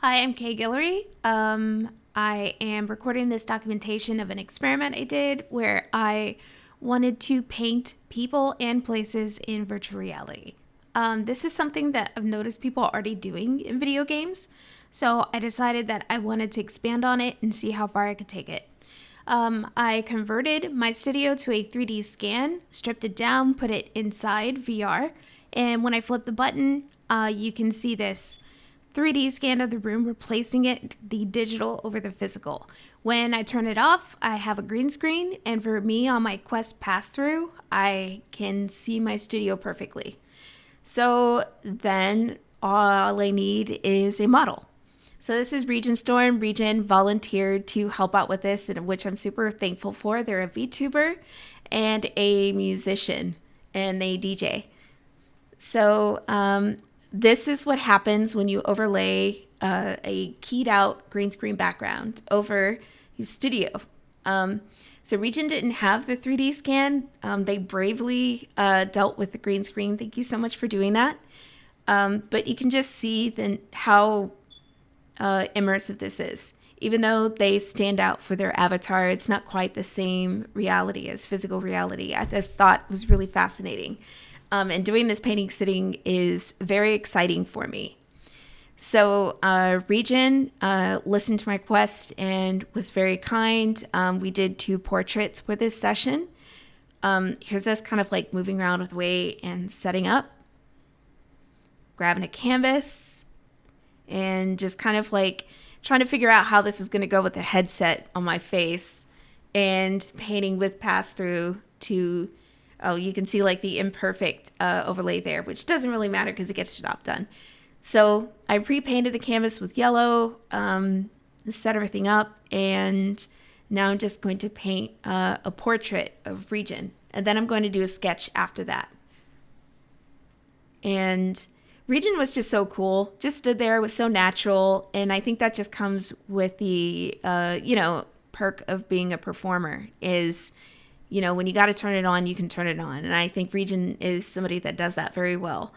Hi, I'm Guillory. I am recording this documentation of an experiment I did where I wanted to paint people and places in virtual reality. This is something that I've noticed people already doing in video games, so I decided that I wanted to expand on it and see how far I could take it. I converted my studio to a 3D scan, stripped it down, put it inside VR, and when I flip the button, you can see this 3D scan of the room, replacing the digital over the physical. When I turn it off, I have a green screen, and for me on my Quest pass-through, I can see my studio perfectly. So then all I need is a model. So this is RegenStorm. Regen volunteered to help out with this, and which I'm super thankful for. They're a VTuber and a musician, and they DJ. So this is what happens when you overlay a keyed out green screen background over your studio. So Regen didn't have the 3D scan. They bravely dealt with the green screen. Thank you so much for doing that. But you can just see how immersive this is. Even though they stand out for their avatar, it's not quite the same reality as physical reality. I just thought it was really fascinating. And doing this painting sitting is very exciting for me. So Regen listened to my quest and was very kind. We did 2 portraits for this session. Here's us kind of like moving around with weight and setting up, grabbing a canvas, and just kind of like trying to figure out how this is going to go with the headset on my face and painting with pass-through to... Oh, you can see like the imperfect overlay there, which doesn't really matter because it gets the job done. So I pre-painted the canvas with yellow, set everything up, and now I'm just going to paint a portrait of Regen. And then I'm going to do a sketch after that. And Regen was just so cool, just stood there, was so natural, and I think that just comes with the, perk of being a performer is... when you got to turn it on, you can turn it on. And I think Regen is somebody that does that very well.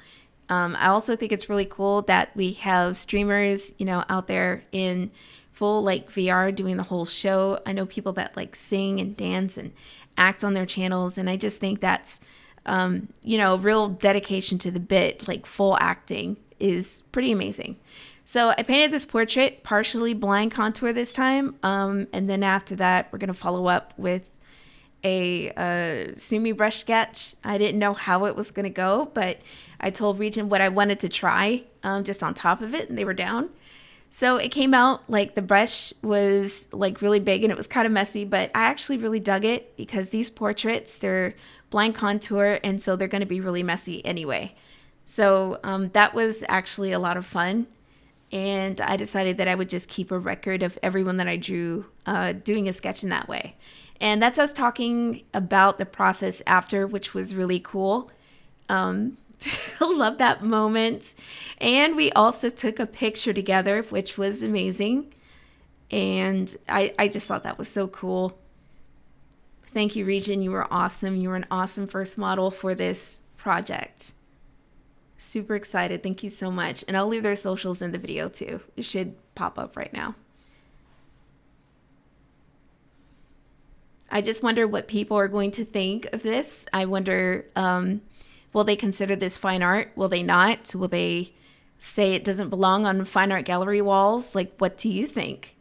I also think it's really cool that we have streamers, out there in full like VR doing the whole show. I know people that like sing and dance and act on their channels. And I just think that's, real dedication to the bit, like full acting is pretty amazing. So I painted this portrait, partially blind contour this time. And then after that, we're going to follow up with a sumi brush sketch. I didn't know how it was going to go, but I told Regen what I wanted to try just on top of it, and they were down. So it came out like the brush was like really big and it was kind of messy, but I actually really dug it because these portraits, they're blind contour, and so they're going to be really messy anyway. So that was actually a lot of fun. And I decided that I would just keep a record of everyone that I drew doing a sketch in that way. And that's us talking about the process after, which was really cool. Love that moment. And we also took a picture together, which was amazing. And I just thought that was so cool. Thank you, Regen. You were awesome. You were an awesome first model for this project. Super excited. Thank you so much. And I'll leave their socials in the video too. It should pop up right now. I just wonder what people are going to think of this. I wonder, will they consider this fine art? Will they not? Will they say it doesn't belong on fine art gallery walls? Like, what do you think?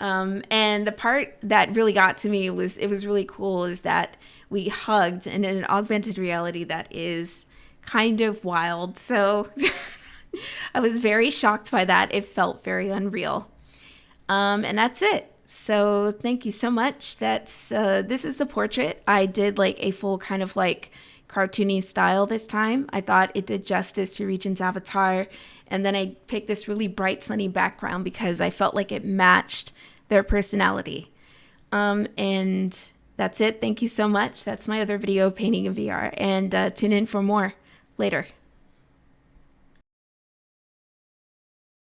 And the part that really got to me was, it was really cool, is that we hugged, and in an augmented reality that is kind of wild. So I was very shocked by that. It felt very unreal. And that's it. So thank you so much. This is the portrait. I did like a full kind of like cartoony style this time. I thought it did justice to Regen's avatar. And then I picked this really bright sunny background because I felt like it matched their personality. And that's it. Thank you so much. That's my other video, painting in VR. And tune in for more later.